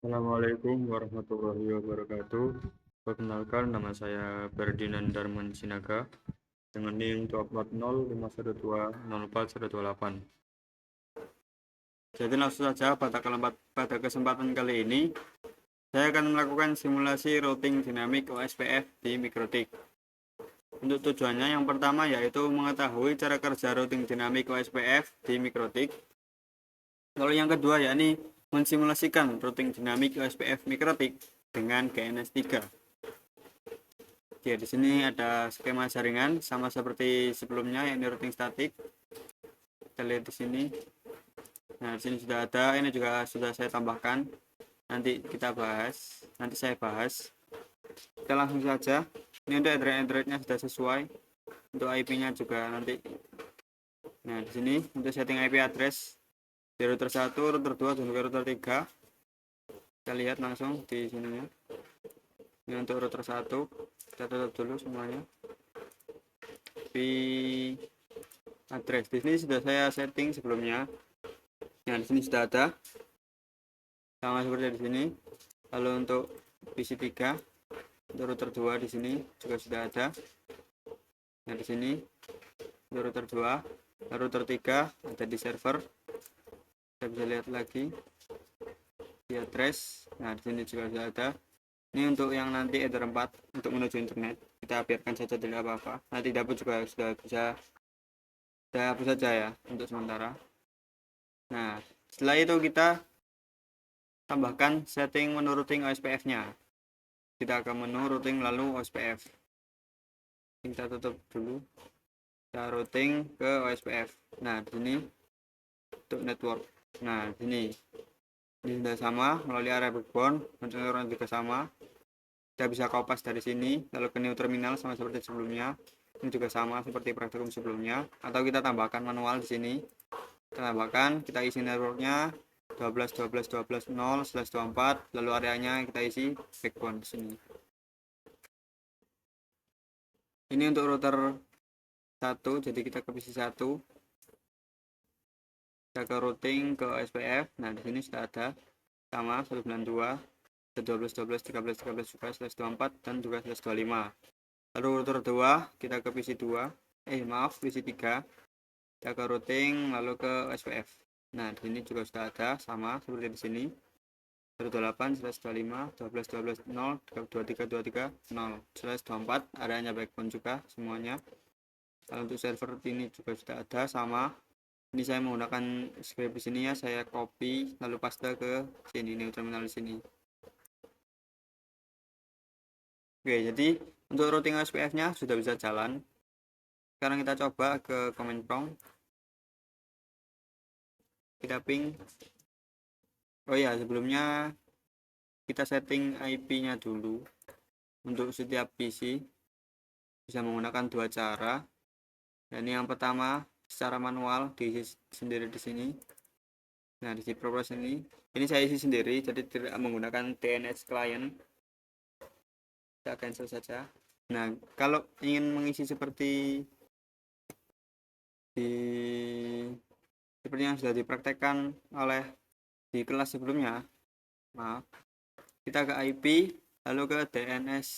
Assalamualaikum warahmatullahi wabarakatuh. Perkenalkan, nama saya Ferdinand Darman Sinaga dengan NIM 24051204128. Jadi langsung saja pada kesempatan kali ini saya akan melakukan simulasi routing dinamik OSPF di Mikrotik. Untuk tujuannya yang pertama yaitu mengetahui cara kerja routing dinamik OSPF di Mikrotik. Lalu yang kedua yakni mensimulasikan routing dinamik OSPF Mikrotik dengan GNS3. Oke, di sini ada skema jaringan sama seperti sebelumnya yakni routing statik. Kita lihat di sini. Nah, di sini sudah ada, ini juga sudah saya tambahkan. Nanti saya bahas. Kita langsung saja. Ini untuk address-nya sudah sesuai. Untuk IP-nya juga nanti. Nah, di sini untuk setting IP address di router 1, router 2, dan router 3. Kita lihat langsung di sini. Ini untuk router 1, kita tutup dulu semuanya. IP address di sini sudah saya setting sebelumnya. Nah, di sini sudah ada sama seperti di sini. Lalu untuk PC3 untuk router 2 di sini juga sudah ada. Nah, di sini untuk router 2, router 3 ada di server. Kita bisa lihat lagi di address. Nah, di sini juga sudah ada. Ini untuk yang nanti Ether 4 untuk menuju internet. Kita biarkan saja tidak apa-apa. Nanti dapur juga sudah bisa hapus saja ya untuk sementara. Nah, setelah itu kita tambahkan setting menu routing OSPF-nya. Kita ke menu routing lalu OSPF. Kita tutup dulu. Kita routing ke OSPF. Nah, di sini untuk network. Nah, di sini ini sudah sama melalui area backbone, controller juga sama. Kita bisa kopas dari sini lalu ke new terminal sama seperti sebelumnya. Ini juga sama seperti praktikum sebelumnya, atau kita tambahkan manual di sini. Kita tambahkan, kita isi networknya 12.12.12.0/24, lalu areanya kita isi backbone di sini. Ini untuk router 1, jadi kita ke PC 1. Kita ke routing ke SPF. Nah, di sini sudah ada sama 192, 12, 12, 13, 13 juga /24 dan juga /25. Lalu router 2 kita ke PC 2, PC 3. Kita ke routing lalu ke SPF. Nah, di sini juga sudah ada sama seperti di sini. 18/25, 12, 12, 0, 23, 23, 0/24, areanya backbone juga semuanya. Lalu untuk server ini juga sudah ada sama. Ini saya menggunakan script di sini ya, saya copy lalu paste ke sini, new terminal di sini. Oke, jadi untuk routing OSPF-nya sudah bisa jalan. Sekarang kita coba ke command prompt. Kita ping. Oh ya, sebelumnya kita setting IP-nya dulu. Untuk setiap PC bisa menggunakan dua cara. Dan yang pertama secara manual diisi sendiri di sini. Nah, di sini progress ini saya isi sendiri, jadi tidak menggunakan DNS client. Kita cancel saja. Nah, kalau ingin mengisi seperti yang sudah dipraktekkan oleh di kelas sebelumnya, maaf, kita ke IP lalu ke DNS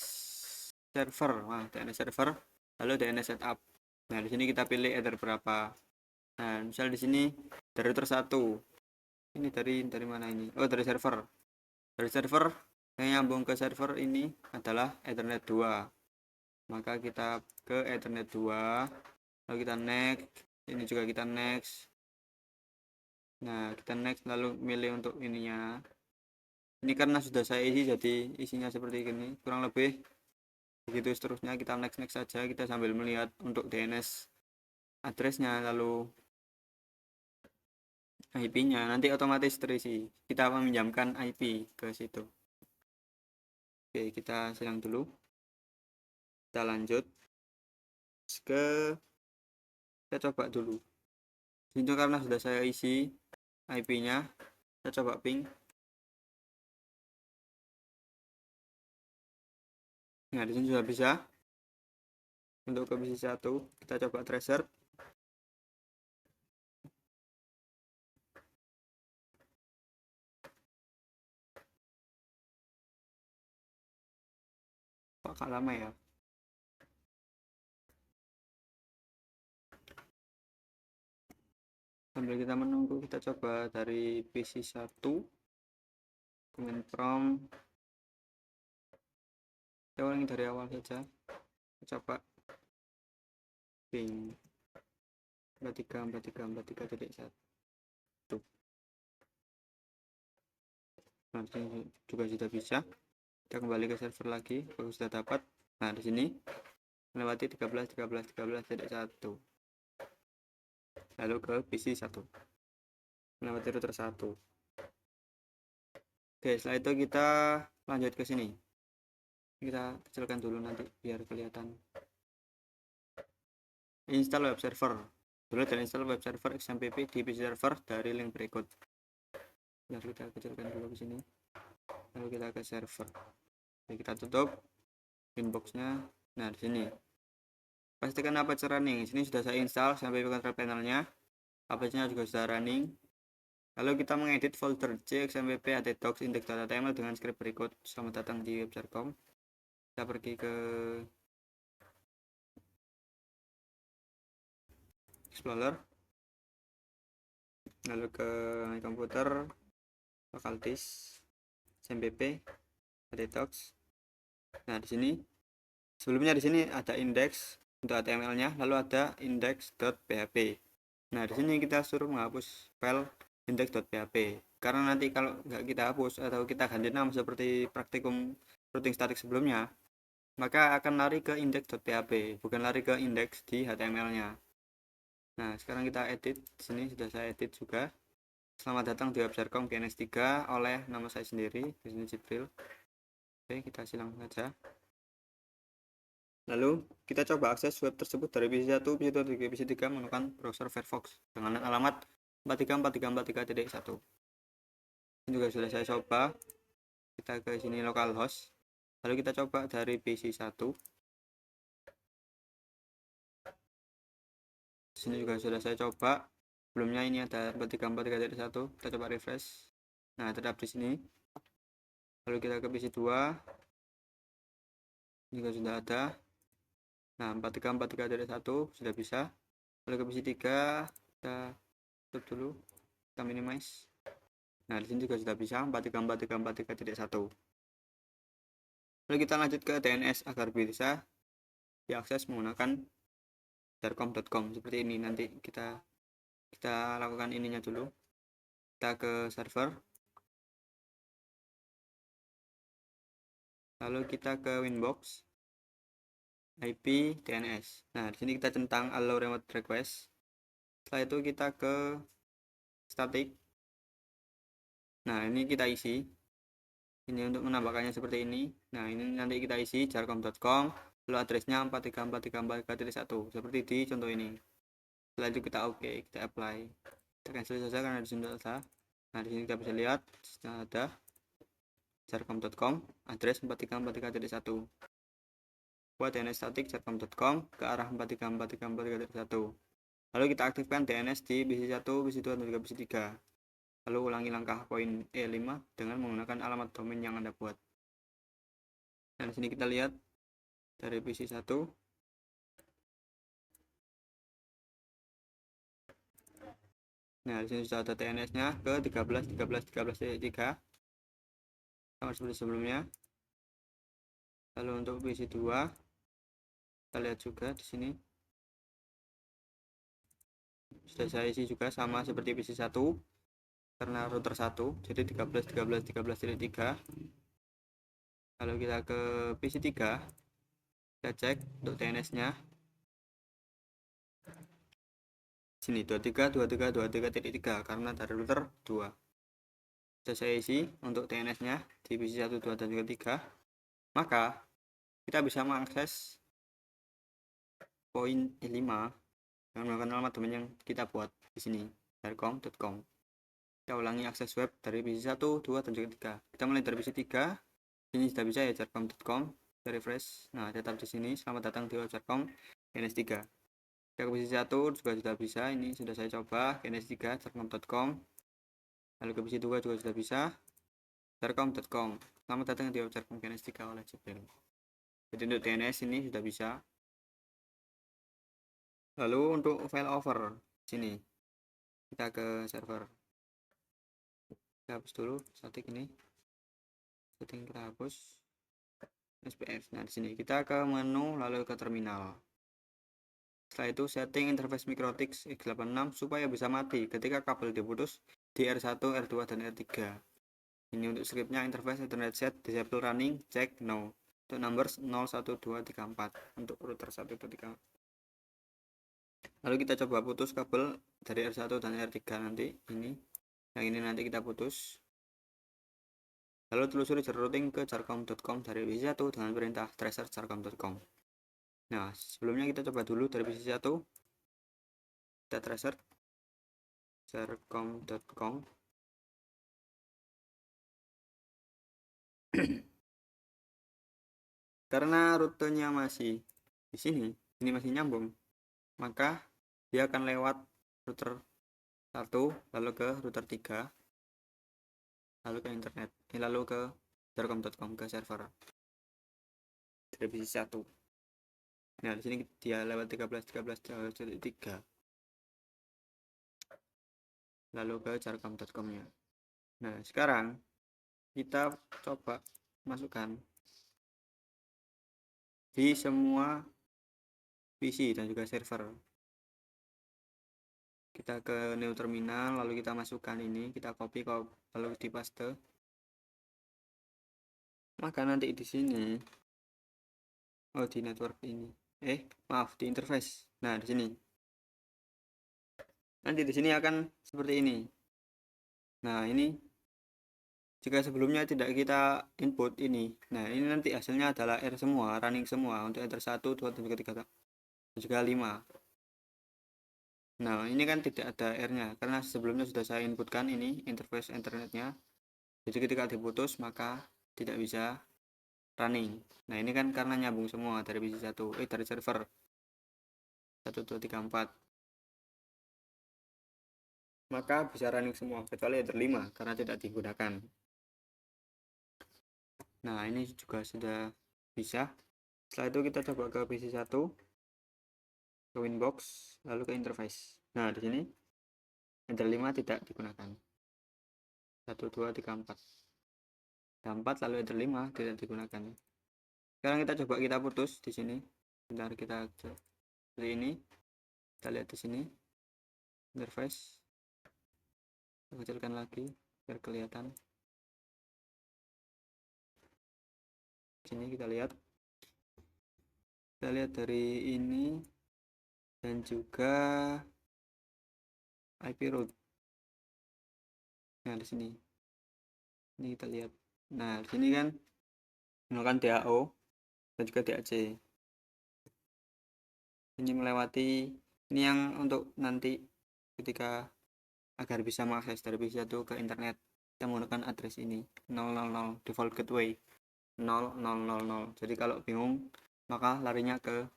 server. Nah, DNS server lalu DNS setup. Nah, di sini kita pilih ether berapa. Nah, misal di sini dari router 1. Ini dari mana ini? Oh, dari server. Dari server yang nyambung ke server ini adalah Ethernet 2. Maka kita ke Ethernet 2, lalu kita next. Ini juga kita next. Nah, kita next lalu milih untuk ininya. Ini karena sudah saya isi, jadi isinya seperti ini, kurang lebih begitu seterusnya. Kita next saja, kita sambil melihat untuk DNS addressnya lalu IP-nya, nanti otomatis terisi. Kita meminjamkan IP ke situ. Oke, kita silang dulu. Kita lanjut ke, kita coba dulu. Itu karena sudah saya isi IP-nya, kita coba ping. Nah, di sini sudah bisa. Untuk ke PC 1, kita coba tracer. agak lama ya. Sambil kita menunggu, kita coba dari PC1 command prompt, kita ulangi dari awal saja. Kita coba ping 434343.1. Nah, disini juga sudah bisa. Kita kembali ke server lagi, kalau sudah dapat. Nah, di sini melewati 13.13.13.1. Lalu ke PC1, melewati router 1. Oke, setelah itu kita lanjut ke sini. Kita kecilkan dulu nanti biar kelihatan. Install web server. Dulu dan install web server XMPP di PC server dari link berikut. Lalu kita kecilkan dulu ke sini. Lalu kita ke server. Jadi kita tutup inboxnya. Nah, di sini pastikan Aperture running. Di sini sudah saya install sampai control panelnya. Aperture juga sudah running. Lalu kita mengedit folder C, XMPP, htdocs, index.html dengan script berikut. Selamat datang di websercom. Kita pergi ke Explorer, lalu ke My Computer, local disk, XMPP, htdocs. Nah, di sini sebelumnya di sini ada index untuk HTML-nya, lalu ada index.php. Nah, di sini kita suruh menghapus file index.php karena nanti kalau nggak kita hapus atau kita ganti nama seperti praktikum routing static sebelumnya, maka akan lari ke index.php, bukan lari ke index di HTML-nya. Nah, sekarang kita edit. Di sini sudah saya edit juga. Selamat datang di websercom GNS3 oleh nama saya sendiri, di sini Jibril. Oke, kita silang saja. Lalu kita coba akses web tersebut dari PC1, PC2, PC3 menggunakan browser Firefox dengan alamat 434343.1. Ini juga sudah saya coba. Kita ke sini localhost. Lalu kita coba dari PC1. Di sini juga sudah saya coba. Sebelumnya ini ada 4343.1. Kita coba refresh. Nah, tetap di sini. Lalu kita ke PC2. Ini juga sudah ada. Nah, 4343.1 sudah bisa. Lalu ke PC3 kita tutup dulu, kita minimize. Nah, di sini juga sudah bisa 434343.1. Lalu kita lanjut ke DNS agar bisa diakses menggunakan sercom.com seperti ini. Nanti kita lakukan ininya dulu. Kita ke server. Lalu kita ke Winbox, IP, DNS. Nah, di sini kita centang allow remote request. Setelah itu kita ke static. Nah, ini kita isi. Ini untuk menambahkannya seperti ini. Nah, ini nanti kita isi jarcom.com, lalu addressnya 434343.1 seperti di contoh ini. Setelah itu kita oke, kita apply. Kita cancel saja karena di sini ada. Nah, di sini kita bisa lihat sudah ada jarcom.com, address 4343.1. Buat DNS static jarcom.com ke arah 434343.1. Lalu kita aktifkan DNS di PC1, PC2, dan juga PC3. Lalu ulangi langkah poin E5 dengan menggunakan alamat domain yang Anda buat. Nah, di sini kita lihat dari PC1. Nah, di sini sudah ada DNS-nya ke 13.13.13.3 sama seperti sebelumnya. Lalu untuk PC2 kita lihat juga di sini sudah saya isi juga sama seperti PC1 karena router 1, jadi 13.13.13.3. Lalu kita ke PC3, kita cek untuk DNS-nya. Sini 23.23.23.3 karena dari router 2. Sudah saya isi untuk DNS-nya di PC1, 2, dan juga 3. Maka kita bisa mengakses poin E5 dengan menggunakan alamat domain yang kita buat di sini, jarcom.com. Kita ulangi akses web dari PC1, 2, dan juga 3. Kita mulai dari PC3. Ini sudah bisa ya, jarcom.com. Kita refresh. Nah, tetap di sini. Selamat datang di websercom GNS3. Kita ke PC1 juga sudah bisa. Ini sudah saya coba GNS3 jarcom.com. Lalu ke PC2 juga sudah bisa, jarcom.com. Selamat datang di websercom GNS3 oleh Jibril. Jadi untuk DNS ini sudah bisa. Lalu untuk failover sini kita ke server, kita hapus dulu statik ini, setting kita hapus SPF. Nah di sini kita ke menu lalu ke terminal. Setelah itu setting interface MikroTik x86 supaya bisa mati ketika kabel diputus di R1, R2 dan R3. Ini untuk scriptnya interface Ethernet set disable running check no. Untuk numbers 0, 1, 2, 3, 4 untuk router 1, 2, 3. Lalu kita coba putus kabel dari R1 dan R3 nanti ini. Yang ini nanti kita putus. Lalu telusuri routing ke charcom.com dari PC1 dengan perintah tracer charcom.com. Nah, sebelumnya kita coba dulu dari PC1. Kita tracer charcom.com. Karena rutenya masih di sini, ini masih nyambung, maka dia akan lewat router 1, lalu ke router 3, lalu ke internet, lalu ke charcom.com, ke server dari PC1. Nah, di sini dia lewat 13.13.3, lalu ke charcom.com-nya. Nah, sekarang kita coba masukkan di semua PC dan juga server. Kita ke new terminal, lalu kita masukkan ini, kita copy lalu di paste. Maka nanti di sini, di network ini, maaf, di interface. Nah, di sini. Nanti di sini akan seperti ini. Nah, ini jika sebelumnya tidak kita input ini. Nah, ini nanti hasilnya adalah R semua, running semua untuk enter 1, 2, 3, dan juga 5. Nah, ini kan tidak ada R-nya karena sebelumnya sudah saya inputkan ini interface internetnya. Jadi ketika diputus maka tidak bisa running. Nah, ini kan karena nyambung semua dari PC1, dari server 1, 2, 3, 4. Maka bisa running semua kecuali enter 5 karena tidak digunakan. Nah, ini juga sudah bisa. Setelah itu kita coba ke PC1, ke Winbox, lalu ke interface. Nah, di sini enter 5 tidak digunakan. 1, 2, 3, 4. 4 lalu enter 5 tidak digunakan. Sekarang kita coba kita putus di sini. Bentar, kita seperti ini. Kita lihat di sini interface. Kita kecilkan lagi biar kelihatan. Sini kita lihat dari ini dan juga IP route. Nah, di sini ini kita lihat. Nah, di sini kan menggunakan DAO dan juga DAC. Ini melewati ini yang untuk nanti ketika agar bisa mengakses dari PC1 ke internet, kita menggunakan address ini 000 default gateway 0000. Jadi kalau bingung maka larinya ke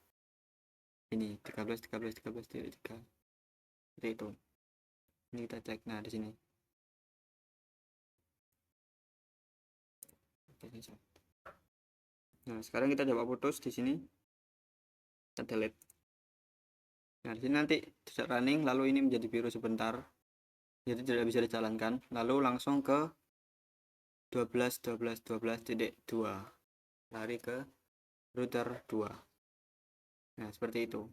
ini 13.13.13.3 seperti itu. Ini kita cek. Nah, di sini nah sekarang kita coba putus di sini, kita delete. Nah, di sini nanti tidak running, lalu ini menjadi biru sebentar, jadi tidak bisa dijalankan, lalu langsung ke 12.12.12.2 lari ke router 2. Nah, seperti itu.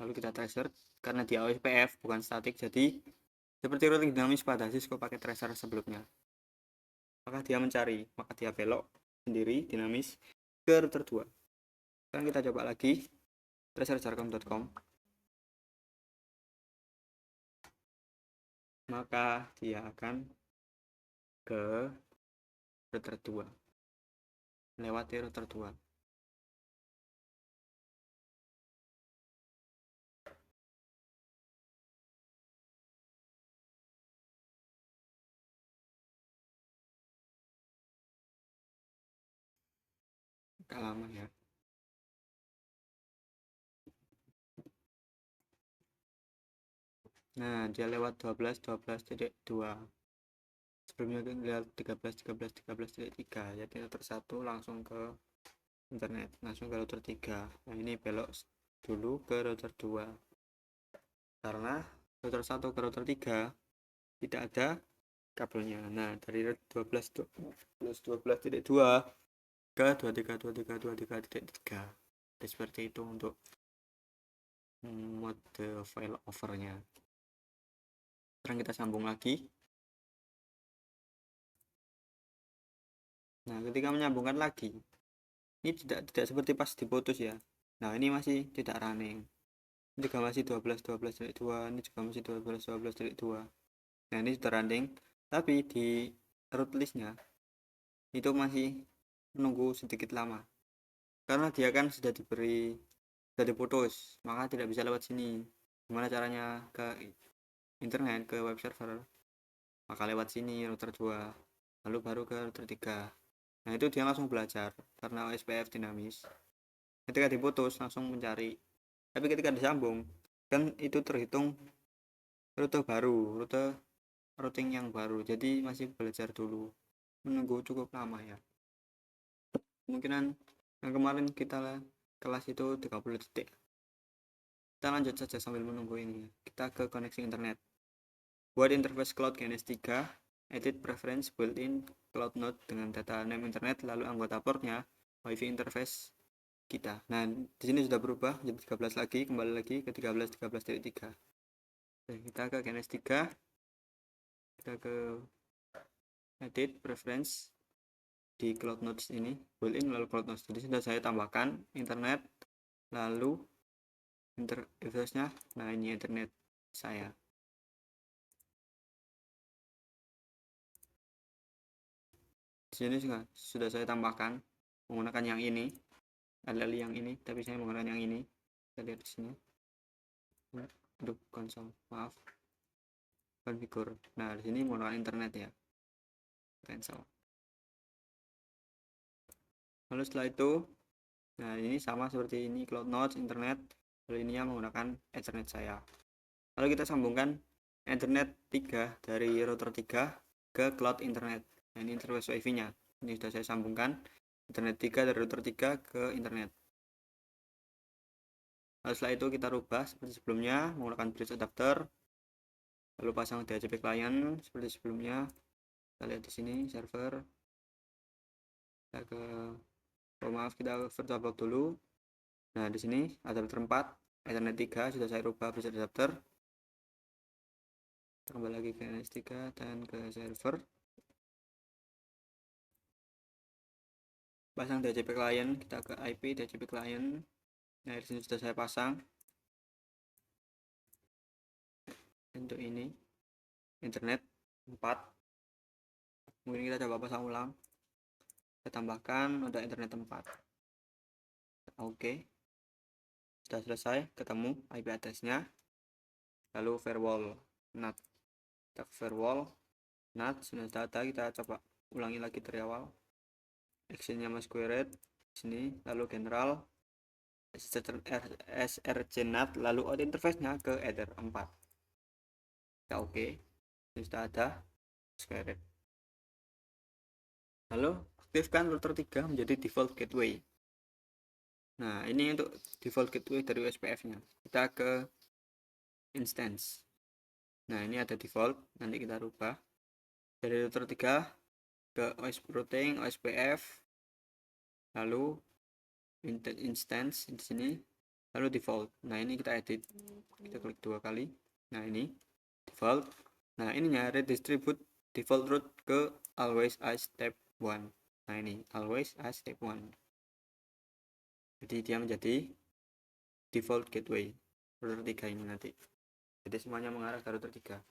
Lalu kita tracer karena dia OSPF bukan statik, jadi seperti routing dinamis pada Cisco pakai tracer sebelumnya. Maka dia mencari, maka dia belok sendiri dinamis ke router 2. Sekarang kita coba lagi tracer charcom.com. Maka dia akan ke router 2, lewati router 2. Agak lama ya. Nah, dia lewat 12.12.2 sebelumnya kita lihat 13.13.13.3, jadi router 1 langsung ke internet, langsung ke router 3. Nah ini belok dulu ke router 2 karena router 1 ke router 3 tidak ada kabelnya. Nah dari 12.12.2 ke 23.23.23.3, seperti itu untuk mode failovernya. Sekarang kita sambung lagi. Nah ketika menyambungkan lagi, ini tidak seperti pas diputus ya. Nah ini masih tidak running, ini juga masih 12.12.2, ini juga masih 12.12.2. Nah ini sudah running, tapi di root listnya itu masih menunggu sedikit lama karena dia kan sudah diputus, maka tidak bisa lewat sini. Gimana caranya ke internet, ke web server? Maka lewat sini router 2, lalu baru ke router 3. Nah itu dia langsung belajar karena OSPF dinamis. Ketika diputus langsung mencari, tapi ketika disambung kan itu terhitung rute baru, rute routing yang baru, jadi masih belajar dulu, menunggu cukup lama ya. Kemungkinan yang kemarin kita kelas itu 30 detik. Kita lanjut saja sambil menunggu ini. Kita ke koneksi internet. Buat interface cloud GNS 3, edit preference built-in cloud node dengan data name internet, lalu anggota portnya wifi interface kita. Nah di sini sudah berubah jadi 13 lagi, kembali lagi ke 13.13.3. Kita ke GNS 3, kita ke edit preference di cloud nodes ini, built-in lalu cloud nodes. Jadi sudah saya tambahkan internet, lalu interface-nya. Nah ini internet saya. Di sini sudah saya tambahkan menggunakan yang ini, LL yang ini, tapi saya menggunakan yang ini. Kita lihat di sini. Aduh, konsol, maaf. Configure. Nah di sini menggunakan internet ya. Cancel. Lalu setelah itu, nah ini sama seperti ini, cloud nodes, internet. Lalu ini yang menggunakan ethernet saya. Lalu kita sambungkan internet 3 dari router 3 ke cloud internet. Nah, ini interface wifi nya. Ini sudah saya sambungkan internet 3 dari router 3 ke internet. Lalu setelah itu kita rubah seperti sebelumnya menggunakan bridge adapter. Lalu pasang DHCP client seperti sebelumnya. Kita lihat di sini server. Kita ke maaf, kita VirtualBox dulu. Nah, di sini adapter 4, Ethernet 3 sudah saya rubah bridge adapter. Kita kembali lagi ke NS3 dan ke server. Pasang DHCP client, kita ke IP DHCP client. Nah, di sini sudah saya pasang. Untuk ini internet 4. Mungkin kita coba pasang ulang. Kita tambahkan untuk internet 4. Oke. Sudah selesai, ketemu IP address-nya. Lalu firewall NAT. Kita firewall NAT, sudah data, kita coba ulangi lagi dari awal. Actionnya masquerade sini, lalu general src NAT, lalu out interface-nya ke ether 4. Kita oke. Ini sudah ada masquerade. Lalu aktifkan router 3 menjadi default gateway. Nah ini untuk default gateway dari OSPF-nya. Kita ke instance. Nah ini ada default, nanti kita rubah dari router 3 ke OS routing OSPF, lalu instance di sini, lalu default. Nah ini kita edit, kita klik 2 kali. Nah ini default. Nah ininya redistribute default route ke always as step 1. Nah ini always as step 1. Jadi dia menjadi default gateway router 3 ini nanti. Jadi semuanya mengarah ke router 3.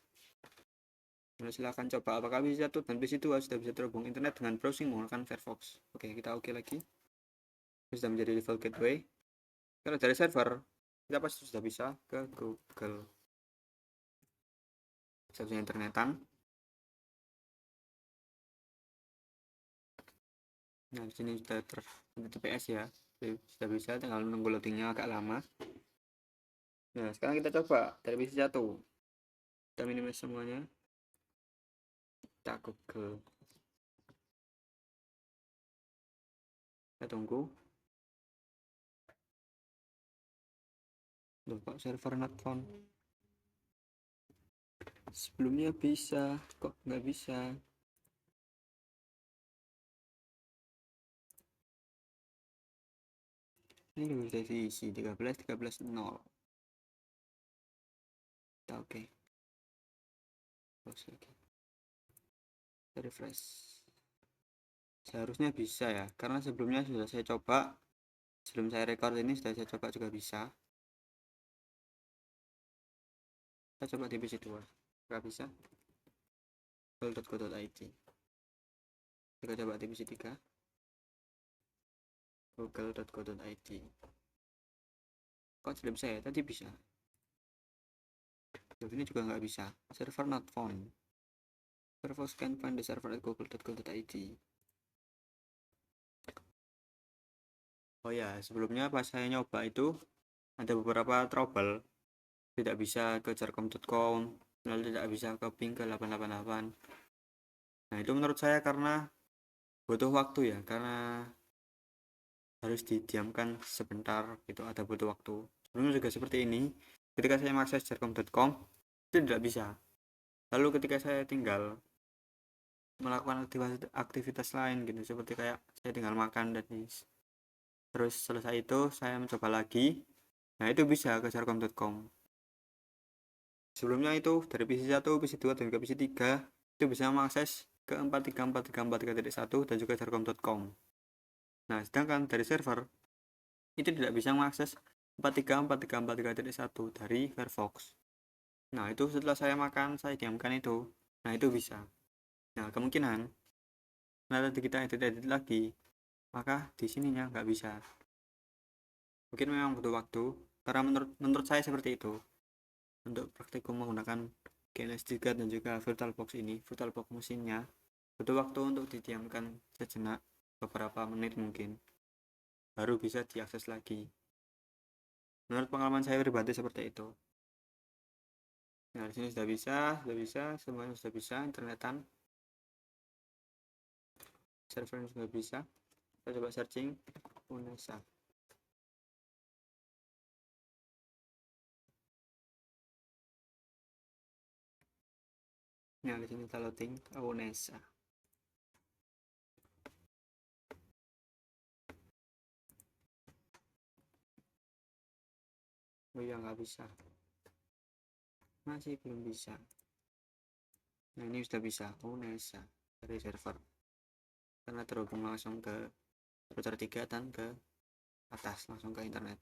Nah, silahkan coba apakah bisa tuh, dan PC2 sudah bisa terhubung internet dengan browsing menggunakan Firefox. Oke, kita oke lagi. Sudah menjadi default gateway. Kalau dari server, kita pasti sudah bisa ke Google. Satunya internetan. Nah, di sini sudah TPS ya. Sudah bisa, tinggal menunggu loadingnya agak lama. Nah, sekarang kita coba dari PC1. Kita minimize semuanya. kita Google, kita tunggu. Loh, kok server not found? Sebelumnya bisa, kok nggak bisa? Ini udah diisi 13.0. Oke. Close lagi. Refresh. Seharusnya bisa ya, karena sebelumnya sudah saya coba. Sebelum saya record ini sudah saya coba juga bisa. Kita coba di PC 2. Nggak bisa. google.co.id. Kita coba di PC 3. google.co.id. Kok belum saya? Tadi bisa. Ini juga nggak bisa. Server not found. Server can find the server at google.co.id. Oh ya, sebelumnya pas saya nyoba itu ada beberapa trouble. Tidak bisa ke jarcom.com, lalu tidak bisa ke ping ke 888. Nah, itu menurut saya karena butuh waktu ya, karena harus didiamkan sebentar gitu, ada butuh waktu. Sebelumnya juga seperti ini. Ketika saya mengakses jarcom.com itu tidak bisa. Lalu ketika saya tinggal melakukan aktivitas lain gitu, seperti kayak saya tinggal makan dan terus selesai itu saya mencoba lagi. Nah, itu bisa ke jarcom.com. Sebelumnya itu dari PC 1, PC 2 dan ke PC 3 itu bisa mengakses ke 434.43.1 dan juga jarcom.com. Nah, sedangkan dari server itu tidak bisa mengakses 434.43.1 dari Firefox. Nah, itu setelah saya makan, saya diamkan itu. Nah, itu bisa. Nah, kemungkinan nanti kita edit lagi, maka di sininya nggak bisa. Mungkin memang butuh waktu, karena menurut saya seperti itu. Untuk praktikum menggunakan GNS3 dan juga VirtualBox ini, VirtualBox mesinnya butuh waktu untuk didiamkan sejenak, beberapa menit mungkin, baru bisa diakses lagi. Menurut pengalaman saya pribadi seperti itu. Nah, di sini sudah bisa, semuanya sudah bisa, internetan, server sudah bisa. Kita coba searching UNESA. Nah, di sini kita loading UNESA. Oh iya, nggak bisa, masih belum bisa. Nah, ini sudah bisa UNESA dari server, karena terhubung langsung ke router 3 dan ke atas langsung ke internet.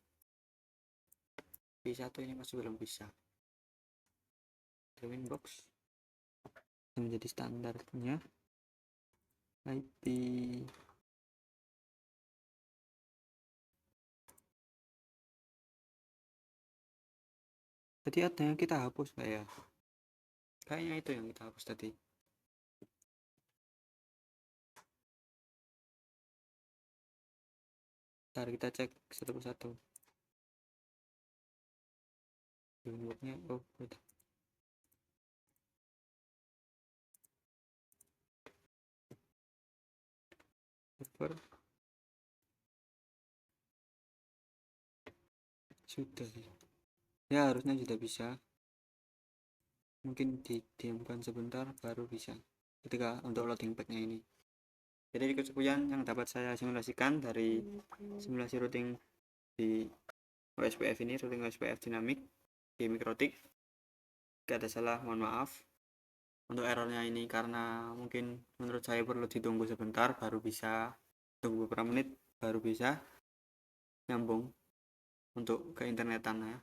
V1 ini masih belum bisa. Winbox menjadi standarnya IP. Tadi ada yang kita hapus kayaknya itu yang kita hapus tadi. Ntar kita cek satu persatu. Winboxnya oh udah. Server sudah ya, harusnya sudah bisa. Mungkin didiamkan sebentar baru bisa ketika untuk loading packnya ini. Jadi kesekian yang dapat saya simulasikan dari simulasi routing di OSPF ini, routing OSPF dinamik di Mikrotik. Jika ada salah mohon maaf untuk errornya ini, karena mungkin menurut saya perlu ditunggu sebentar baru bisa, tunggu beberapa menit baru bisa nyambung untuk ke internetan ya.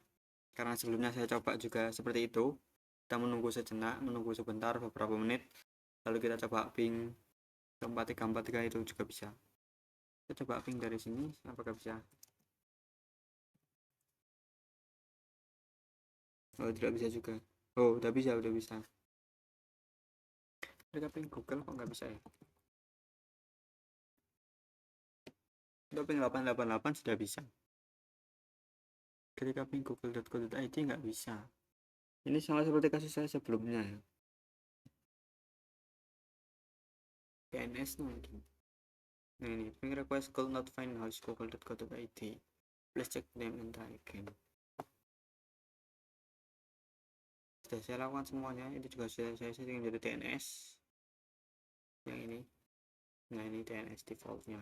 Karena sebelumnya saya coba juga seperti itu, kita menunggu sejenak, menunggu sebentar beberapa menit, lalu kita coba ping ke 4343 itu juga bisa. Kita coba ping dari sini apakah bisa. Oh, tidak bisa juga. Oh, udah bisa. Kita ping Google kok nggak bisa ya? Untuk ping 888 sudah bisa. Ketika ping google.co.id nggak bisa. Ini sama seperti kasus saya sebelumnya ya. DNS mungkin. Nah ini ping request could not find house google.co.id, please check them and try again. Sudah saya lakukan semuanya, itu juga sudah saya setting menjadi DNS yang ini. Nah ini DNS defaultnya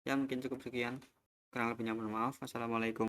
ya. Mungkin cukup sekian, kurang lebihnya mohon maaf. Assalamualaikum.